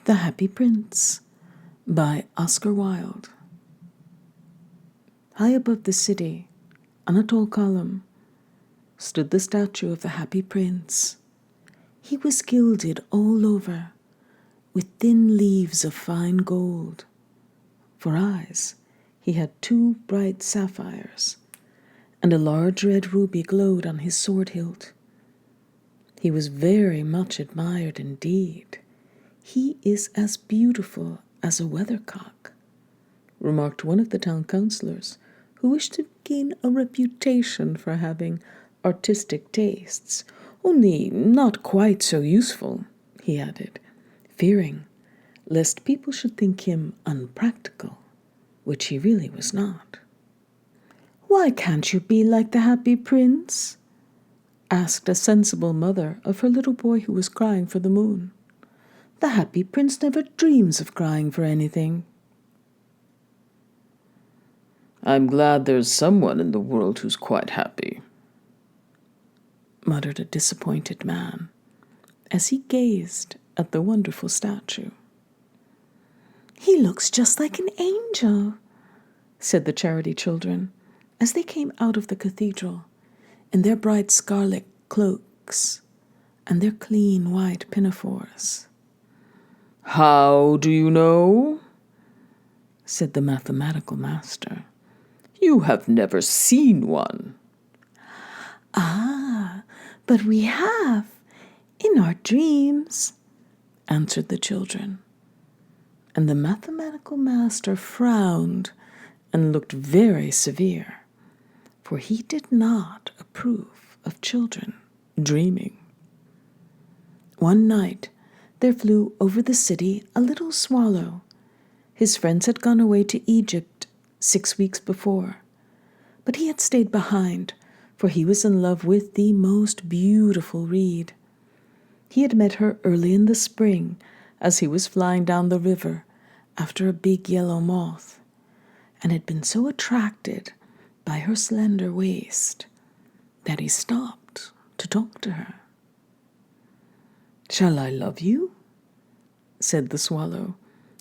The Happy Prince by Oscar Wilde. High above the city, on a tall column, stood the statue of the Happy Prince. He was gilded all over with thin leaves of fine gold. For eyes, he had 2 bright sapphires, and a large red ruby glowed on his sword hilt. He was very much admired indeed. "He is as beautiful as a weathercock," remarked one of the town councillors, who wished to gain a reputation for having artistic tastes, "only not quite so useful," he added, fearing lest people should think him unpractical, which he really was not. "Why can't you be like the Happy Prince?" asked a sensible mother of her little boy who was crying for the moon. "The Happy Prince never dreams of crying for anything." "I'm glad there's someone in the world who's quite happy," muttered a disappointed man as he gazed at the wonderful statue. "He looks just like an angel," said the charity children as they came out of the cathedral in their bright scarlet cloaks and their clean white pinafores. "How do you know?" said the mathematical master. "You have never seen one." "Ah, but we have, in our dreams," answered the children. And the mathematical master frowned and looked very severe, for he did not approve of children dreaming. One night there flew over the city a little swallow. His friends had gone away to Egypt 6 weeks before, but he had stayed behind, for he was in love with the most beautiful reed. He had met her early in the spring as he was flying down the river after a big yellow moth, and had been so attracted by her slender waist that he stopped to talk to her. "Shall I love you?" said the swallow,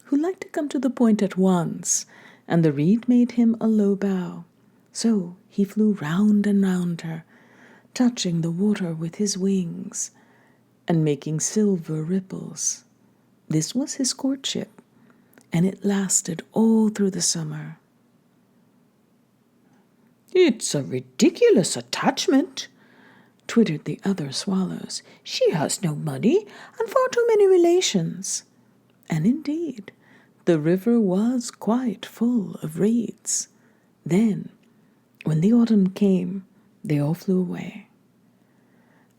who liked to come to the point at once, and the reed made him a low bow. So he flew round and round her, touching the water with his wings and making silver ripples. This was his courtship, and it lasted all through the summer. "It's a ridiculous attachment," twittered the other swallows. "She has no money and far too many relations." And indeed, the river was quite full of reeds. Then, when the autumn came, they all flew away.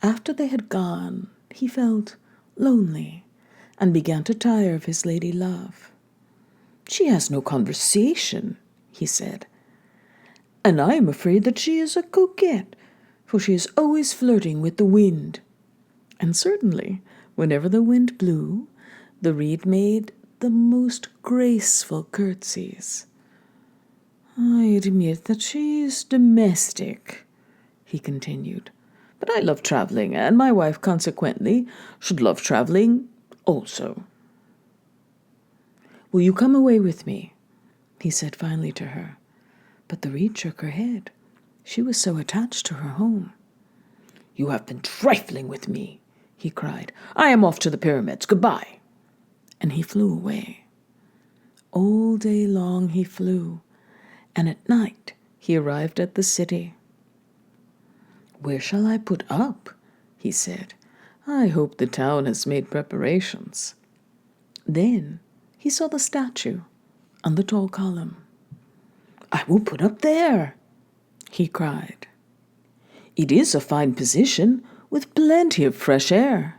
After they had gone, he felt lonely and began to tire of his lady love. "She has no conversation," he said, "and I am afraid that she is a coquette, for she is always flirting with the wind." And certainly, whenever the wind blew, the reed made the most graceful curtsies. "I admit that she is domestic," he continued, "but I love traveling, and my wife, consequently, should love traveling also. Will you come away with me?" he said finally to her. But the reed shook her head. She was so attached to her home. "You have been trifling with me," he cried. "I am off to the pyramids. Goodbye." And he flew away. All day long he flew, and at night he arrived at the city. "Where shall I put up?" he said. "I hope the town has made preparations." Then he saw the statue on the tall column. "I will put up there," he cried. "It is a fine position, with plenty of fresh air."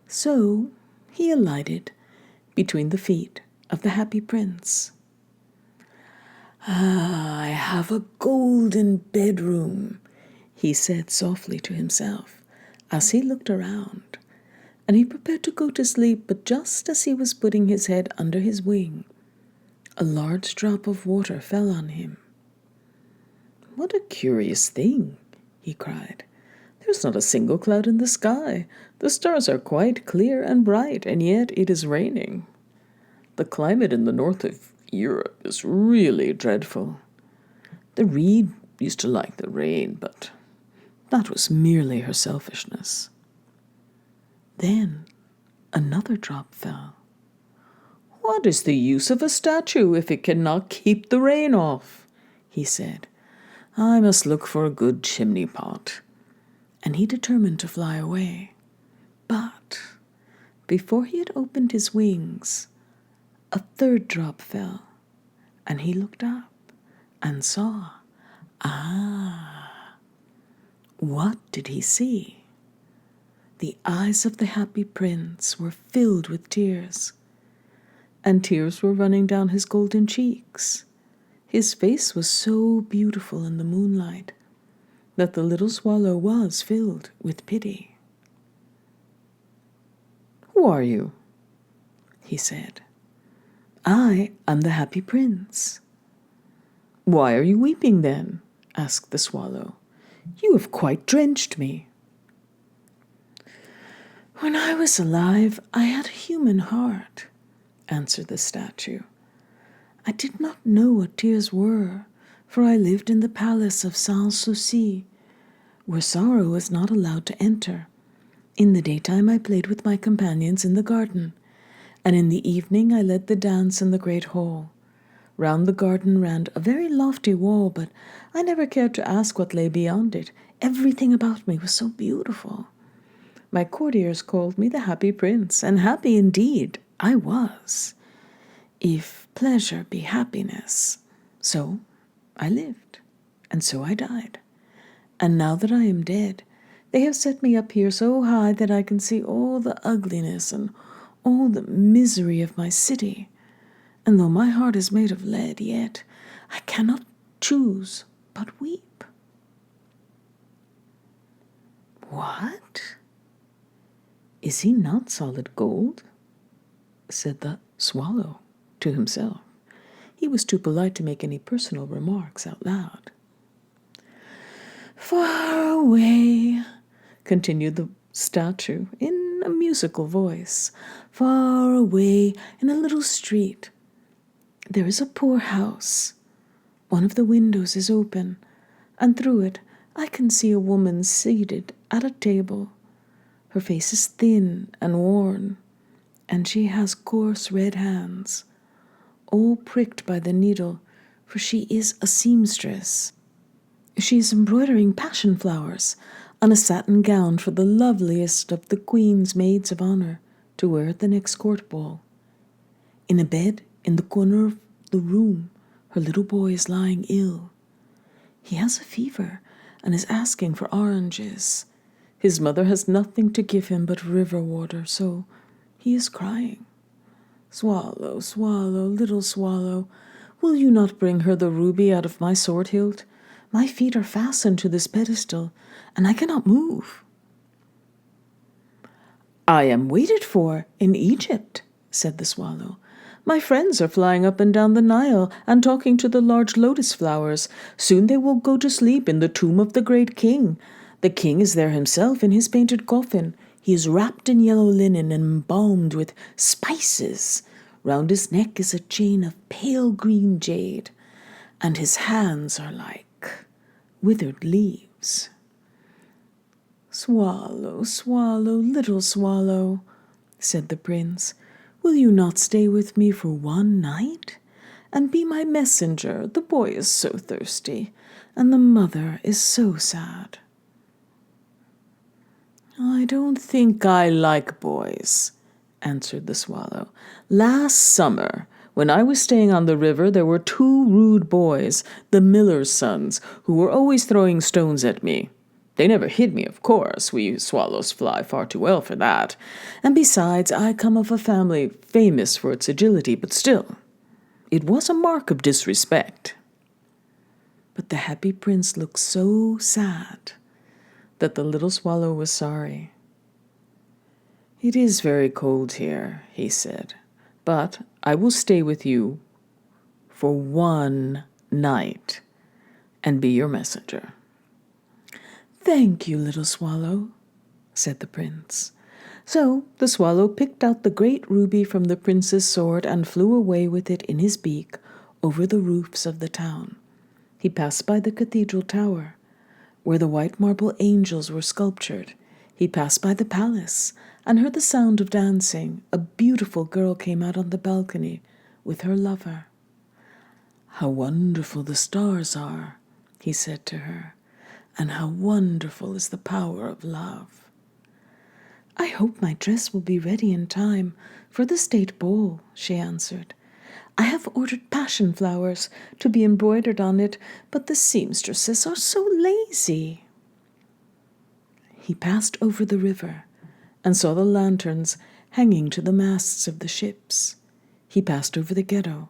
So he alighted between the feet of the Happy Prince. "Ah, I have a golden bedroom," he said softly to himself as he looked around, and he prepared to go to sleep, but just as he was putting his head under his wing, a large drop of water fell on him. "What a curious thing," he cried. There's not a single cloud in the sky. The stars are quite clear and bright, and yet it is raining. The climate in the north of Europe is really dreadful. The reed used to like the rain, but that was merely her selfishness. Then another drop fell. "What is the use of a statue if it cannot keep the rain off?" he said. "I must look for a good chimney pot." And he determined to fly away. But before he had opened his wings, a third drop fell, and he looked up and saw. What did he see? The eyes of the happy prince were filled with tears, and tears were running down his golden cheeks. His face was so beautiful in the moonlight that the little swallow was filled with pity. "Who are you?" he said. "I am the happy prince." "Why are you weeping then?" asked the swallow. "You have quite drenched me." "When I was alive, I had a human heart," answered the statue. "I did not know what tears were, for I lived in the palace of Sans Souci, where sorrow was not allowed to enter. In the daytime I played with my companions in the garden, and in the evening I led the dance in the great hall. Round the garden ran a very lofty wall, but I never cared to ask what lay beyond it. Everything about me was so beautiful. My courtiers called me the happy prince, and happy indeed I was, if pleasure be happiness. So I lived, and so I died. And now that I am dead, they have set me up here so high that I can see all the ugliness and all the misery of my city. And though my heart is made of lead, yet I cannot choose but weep." "What? Is he not solid gold?" said the swallow to himself. He was too polite to make any personal remarks out loud. "Far away," continued the statue in a musical voice, "far away in a little street, there is a poor house. One of the windows is open, and through it I can see a woman seated at a table. Her face is thin and worn, and she has coarse red hands, all pricked by the needle, for she is a seamstress. She is embroidering passion flowers on a satin gown for the loveliest of the queen's maids of honor to wear at the next court ball. In a bed in the corner of the room, her little boy is lying ill. He has a fever and is asking for oranges. His mother has nothing to give him but river water, so he is crying. Swallow, swallow, little swallow, will you not bring her the ruby out of my sword hilt? My feet are fastened to this pedestal, and I cannot move." "I am waited for in Egypt," said the swallow. "My friends are flying up and down the Nile and talking to the large lotus flowers. Soon they will go to sleep in the tomb of the great king. The king is there himself in his painted coffin. He is wrapped in yellow linen and embalmed with spices. Round his neck is a chain of pale green jade, and his hands are like withered leaves." "Swallow, swallow, little swallow," said the prince, "will you not stay with me for one night and be my messenger? The boy is so thirsty, and the mother is so sad." "I don't think I like boys," answered the swallow. "Last summer, when I was staying on the river, there were 2 rude boys, the miller's sons, who were always throwing stones at me. They never hit me, of course. We swallows fly far too well for that. And besides, I come of a family famous for its agility, but still, it was a mark of disrespect." But the happy prince looked so sad that the little swallow was sorry. "It is very cold here," he said, "but I will stay with you for one night and be your messenger." "Thank you, little swallow," said the prince. So the swallow picked out the great ruby from the prince's sword and flew away with it in his beak over the roofs of the town. He passed by the cathedral tower, where the white marble angels were sculptured. He passed by the palace and heard the sound of dancing. A beautiful girl came out on the balcony with her lover. "How wonderful the stars are," he said to her, "and how wonderful is the power of love." "I hope my dress will be ready in time for the state ball," she answered. "I have ordered passion flowers to be embroidered on it, but the seamstresses are so lazy." He passed over the river and saw the lanterns hanging to the masts of the ships. He passed over the ghetto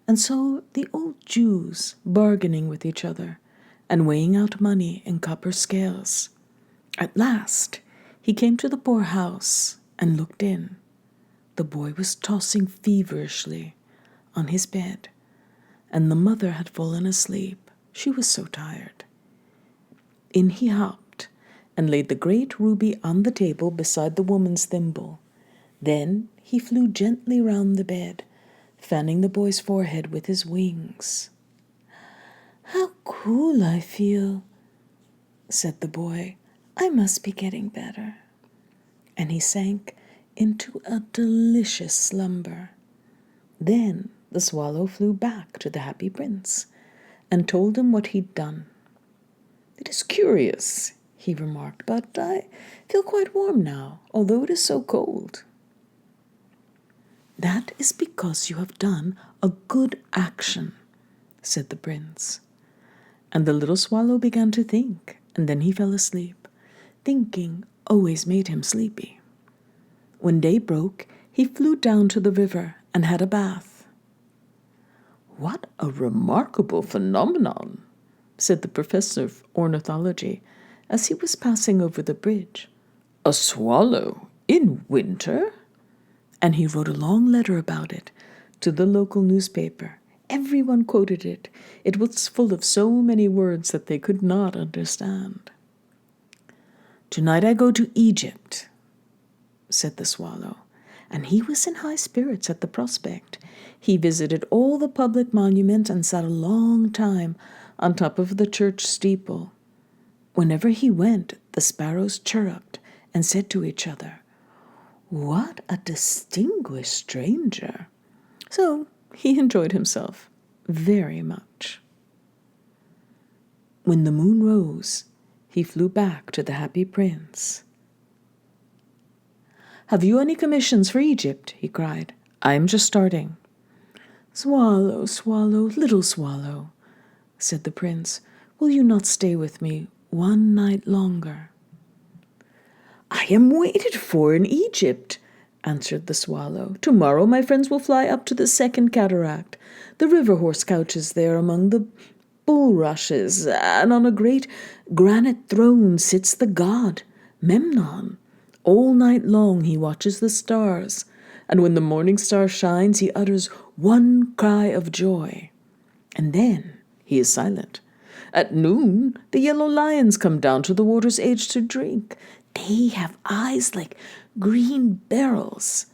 and saw the old Jews bargaining with each other and weighing out money in copper scales. At last, he came to the poor house and looked in. The boy was tossing feverishly on his bed, and the mother had fallen asleep. She was so tired. In he hopped and laid the great ruby on the table beside the woman's thimble. Then he flew gently round the bed, fanning the boy's forehead with his wings. "How cool I feel," said the boy. "I must be getting better." And he sank into a delicious slumber. Then the swallow flew back to the happy prince and told him what he'd done. "It is curious," he remarked, "but I feel quite warm now, although it is so cold." "That is because you have done a good action," said the prince. And the little swallow began to think, and then he fell asleep. Thinking always made him sleepy. When day broke, he flew down to the river and had a bath. "What a remarkable phenomenon," said the professor of ornithology as he was passing over the bridge. "A swallow in winter?" And he wrote a long letter about it to the local newspaper. Everyone quoted it. It was full of so many words that they could not understand. "Tonight I go to Egypt," said the swallow, and he was in high spirits at the prospect. He visited all the public monuments and sat a long time on top of the church steeple. Whenever he went, the sparrows chirruped and said to each other, "What a distinguished stranger!" So he enjoyed himself very much. When the moon rose, he flew back to the happy prince. "Have you any commissions for Egypt?" he cried. "I am just starting." "Swallow, swallow, little swallow," said the prince, "will you not stay with me one night longer?" "I am waited for in Egypt," answered the swallow. "Tomorrow my friends will fly up to the second cataract. The river horse couches there among the bulrushes, and on a great granite throne sits the god, Memnon. All night long he watches the stars, and when the morning star shines, he utters one cry of joy, and then he is silent. At noon, the yellow lions come down to the water's edge to drink. They have eyes like green beryls,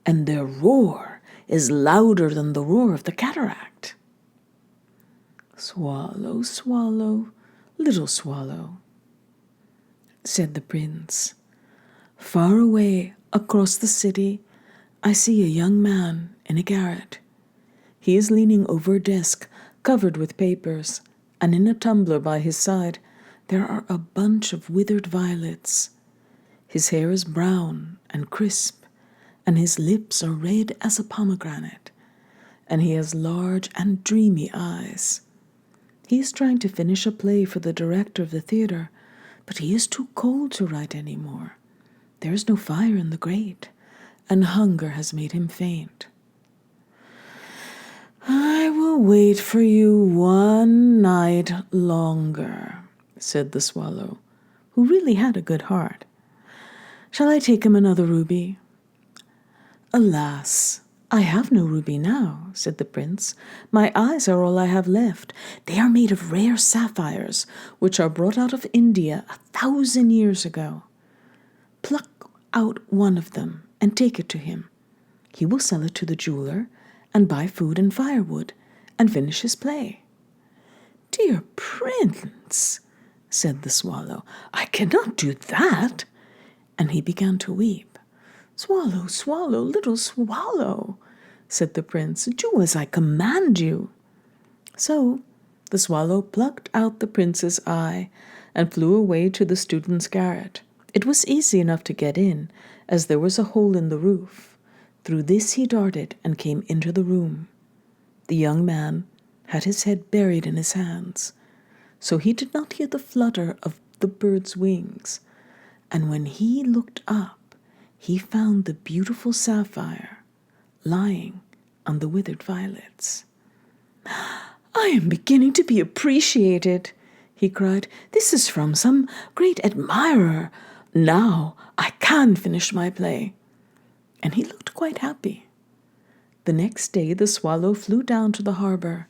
and their roar is louder than the roar of the cataract." "Swallow, swallow, little swallow," said the prince. "Far away across the city, I see a young man in a garret. He is leaning over a desk covered with papers, and in a tumbler by his side there are a bunch of withered violets. His hair is brown and crisp, and his lips are red as a pomegranate, and he has large and dreamy eyes. He is trying to finish a play for the director of the theater, but he is too cold to write any more. There is no fire in the grate, and hunger has made him faint. I will wait for you one night longer," said the swallow, who really had a good heart. "Shall I take him another ruby?" "Alas," I have no ruby now, said the prince. My eyes are all I have left. They are made of rare sapphires, which are brought out of India 1,000 years ago. Pluck out one of them and take it to him. He will sell it to the jeweler and buy food and firewood and finish his play. Dear prince, said the swallow, I cannot do that. And he began to weep. Swallow, swallow, little swallow, said the prince, do as I command you. So the swallow plucked out the prince's eye and flew away to the student's garret. It was easy enough to get in, as there was a hole in the roof. Through this he darted and came into the room. The young man had his head buried in his hands, so he did not hear the flutter of the bird's wings, and when he looked up, he found the beautiful sapphire lying on the withered violets. I am beginning to be appreciated, he cried. This is from some great admirer. Now I can finish my play. And he looked quite happy. The next day the swallow flew down to the harbor.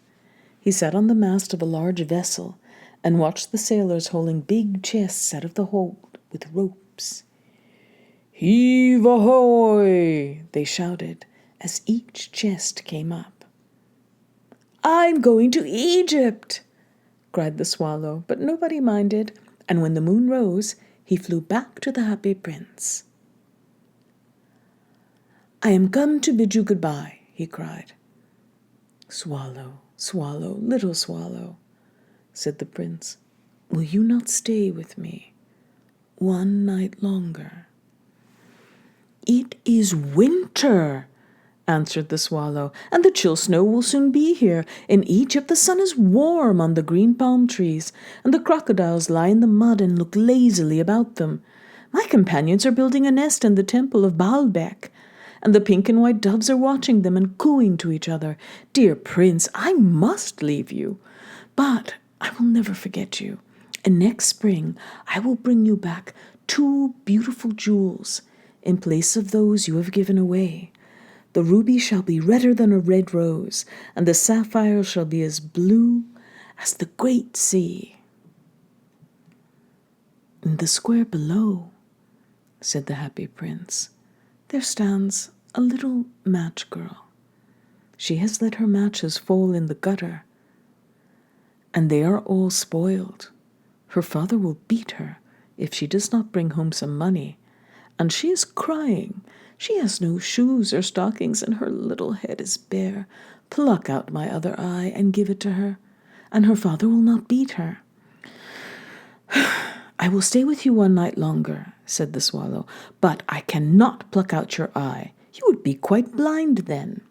He sat on the mast of a large vessel and watched the sailors hauling big chests out of the hold with ropes. Heave ahoy! They shouted as each chest came up. I'm going to Egypt, cried the swallow, but nobody minded, and when the moon rose, he flew back to the happy prince. I am come to bid you goodbye, he cried. Swallow, swallow, little swallow, said the prince, will you not stay with me one night longer? It is winter, answered the swallow, and the chill snow will soon be here. In Egypt the sun is warm on the green palm trees, and the crocodiles lie in the mud and look lazily about them. My companions are building a nest in the temple of Baalbek, and the pink and white doves are watching them and cooing to each other. Dear prince, I must leave you, but I will never forget you, and next spring I will bring you back 2 beautiful jewels in place of those you have given away. The ruby shall be redder than a red rose, and the sapphire shall be as blue as the great sea. In the square below, said the happy prince, there stands a little match girl. She has let her matches fall in the gutter, and they are all spoiled. Her father will beat her if she does not bring home some money, and she is crying. She has no shoes or stockings, and her little head is bare. Pluck out my other eye and give it to her, and her father will not beat her. I will stay with you one night longer, said the swallow, but I cannot pluck out your eye. You would be quite blind then.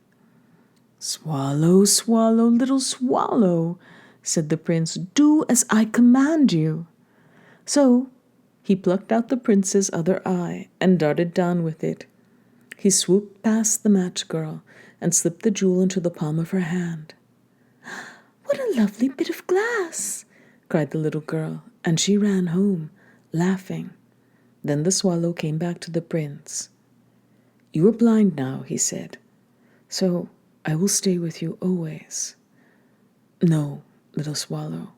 Swallow, swallow, little swallow, said the prince, do as I command you. So he plucked out the prince's other eye and darted down with it. He swooped past the match girl and slipped the jewel into the palm of her hand. What a lovely bit of glass, cried the little girl, and she ran home, laughing. Then the swallow came back to the prince. You are blind now, he said, so I will stay with you always. No, little swallow,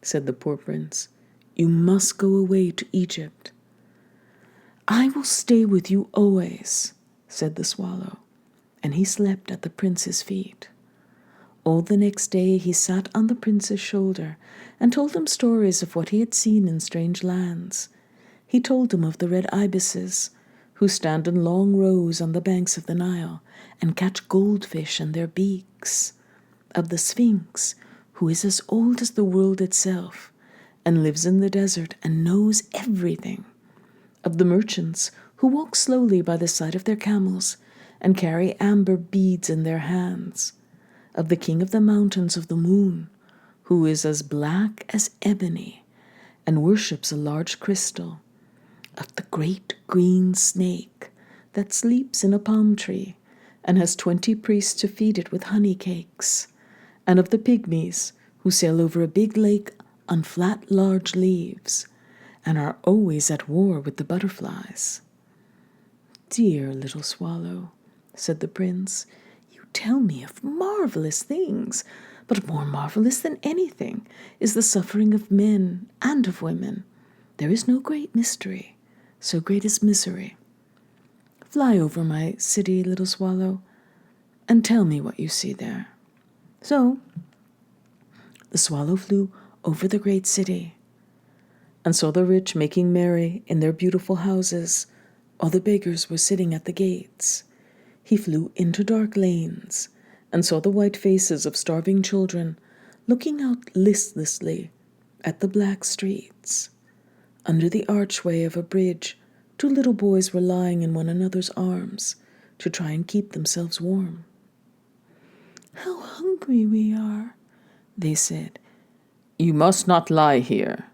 said the poor prince, you must go away to Egypt. I will stay with you always, said the swallow, and he slept at the prince's feet. All the next day he sat on the prince's shoulder and told him stories of what he had seen in strange lands. He told him of the red ibises, who stand in long rows on the banks of the Nile and catch goldfish in their beaks, of the Sphinx, who is as old as the world itself and lives in the desert and knows everything, of the merchants who walk slowly by the side of their camels and carry amber beads in their hands, of the king of the mountains of the moon, who is as black as ebony and worships a large crystal, of the great green snake that sleeps in a palm tree and has 20 priests to feed it with honey cakes, and of the pygmies who sail over a big lake on flat large leaves and are always at war with the butterflies. Dear little swallow, said the prince, tell me of marvelous things, but more marvelous than anything is the suffering of men and of women. There is no great mystery, so great as misery. Fly over my city, little swallow, and tell me what you see there." So the swallow flew over the great city and saw the rich making merry in their beautiful houses, while the beggars were sitting at the gates. He flew into dark lanes and saw the white faces of starving children looking out listlessly at the black streets. Under the archway of a bridge, 2 little boys were lying in one another's arms to try and keep themselves warm. "How hungry we are," they said. "You must not lie here,"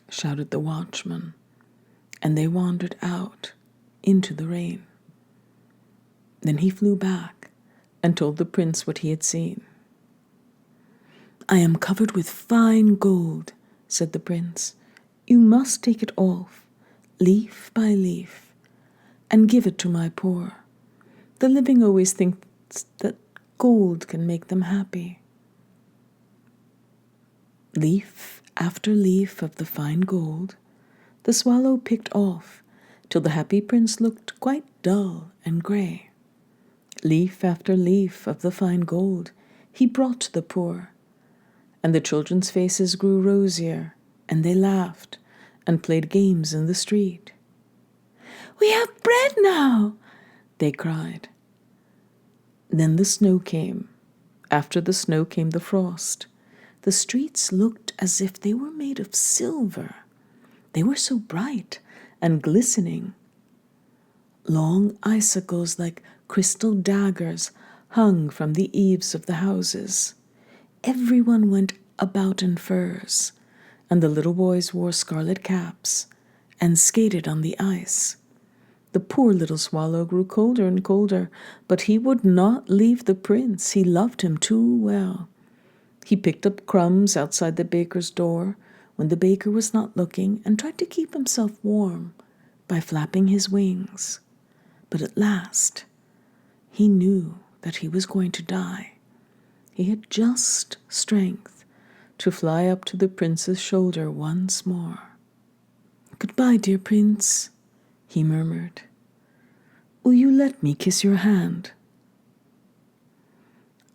shouted the watchman, and they wandered out into the rain. Then he flew back and told the prince what he had seen. "I am covered with fine gold," said the prince. "You must take it off, leaf by leaf, and give it to my poor. The living always think that gold can make them happy." Leaf after leaf of the fine gold the swallow picked off, till the happy prince looked quite dull and grey. Leaf after leaf of the fine gold he brought to the poor, and the children's faces grew rosier, and they laughed and played games in the street. "We have bread now," they cried. Then the snow came. After the snow came the frost. The streets looked as if they were made of silver. They were so bright and glistening. Long icicles like crystal daggers hung from the eaves of the houses. Everyone went about in furs, and the little boys wore scarlet caps and skated on the ice. The poor little swallow grew colder and colder, but he would not leave the prince. He loved him too well. He picked up crumbs outside the baker's door when the baker was not looking and tried to keep himself warm by flapping his wings. But at last, he knew that he was going to die. He had just strength to fly up to the prince's shoulder once more. "Goodbye, dear prince," he murmured. "Will you let me kiss your hand?"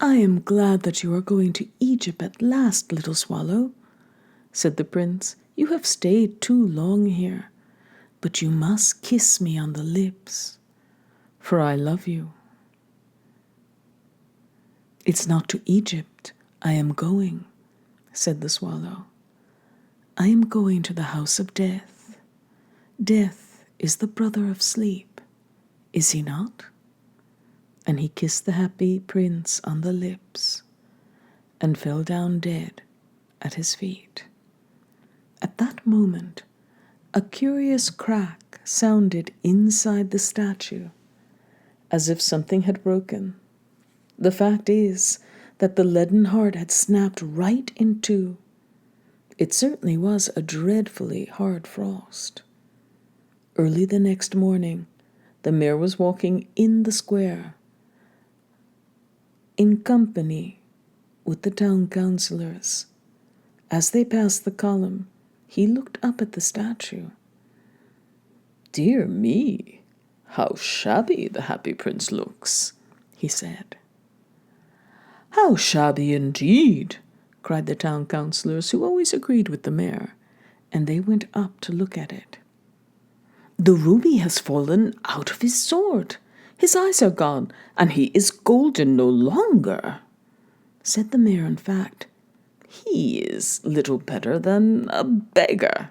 "I am glad that you are going to Egypt at last, little swallow," said the prince. "You have stayed too long here, but you must kiss me on the lips, for I love you." "It's not to Egypt I am going," said the swallow. "I am going to the house of death. Death is the brother of sleep, is he not?" And he kissed the happy prince on the lips and fell down dead at his feet. At that moment, a curious crack sounded inside the statue, as if something had broken. The fact is that the leaden heart had snapped right in two. It certainly was a dreadfully hard frost. Early the next morning, the mayor was walking in the square in company with the town councillors. As they passed the column, he looked up at the statue. "Dear me, how shabby the happy prince looks," he said. "How shabby indeed," cried the town councillors, who always agreed with the mayor, and they went up to look at it. "The ruby has fallen out of his sword. His eyes are gone, and he is golden no longer," said the mayor. "In fact, he is little better than a beggar."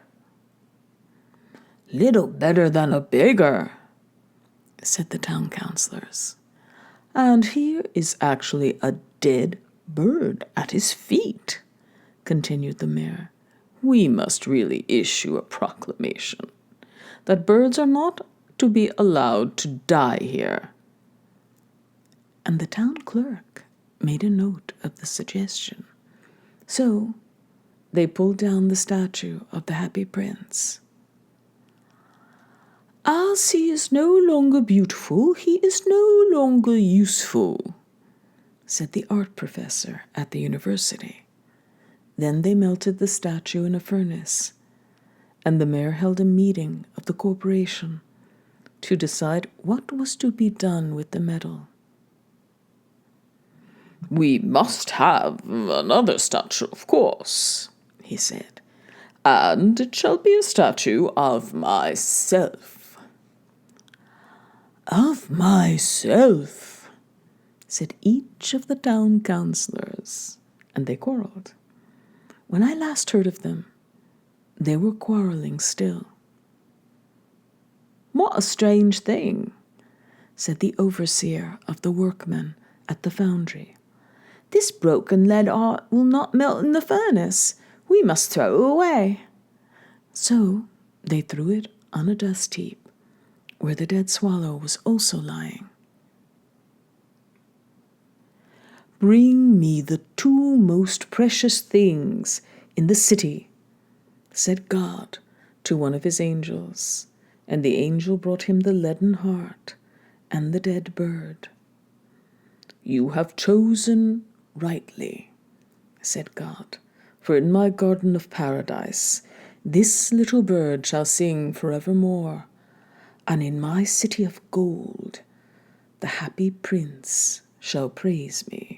"Little better than a beggar," said the town councillors. "And here is actually a dead bird at his feet," continued the mayor. "We must really issue a proclamation that birds are not to be allowed to die here." And the town clerk made a note of the suggestion. So they pulled down the statue of the happy prince. "As he is no longer beautiful, he is no longer useful," said the art professor at the university. Then they melted the statue in a furnace, and the mayor held a meeting of the corporation to decide what was to be done with the medal. "We must have another statue, of course," he said, "and it shall be a statue of myself." "Of myself," said each of the town councillors, and they quarreled. When I last heard of them, they were quarreling still. "What a strange thing," said the overseer of the workmen at the foundry. "This broken lead art will not melt in the furnace. We must throw it away." So they threw it on a dust heap, where the dead swallow was also lying. "Bring me the two most precious things in the city," said God to one of his angels, and the angel brought him the leaden heart and the dead bird. "You have chosen rightly," said God, "for in my garden of paradise this little bird shall sing forevermore, and in my city of gold the happy prince shall praise me."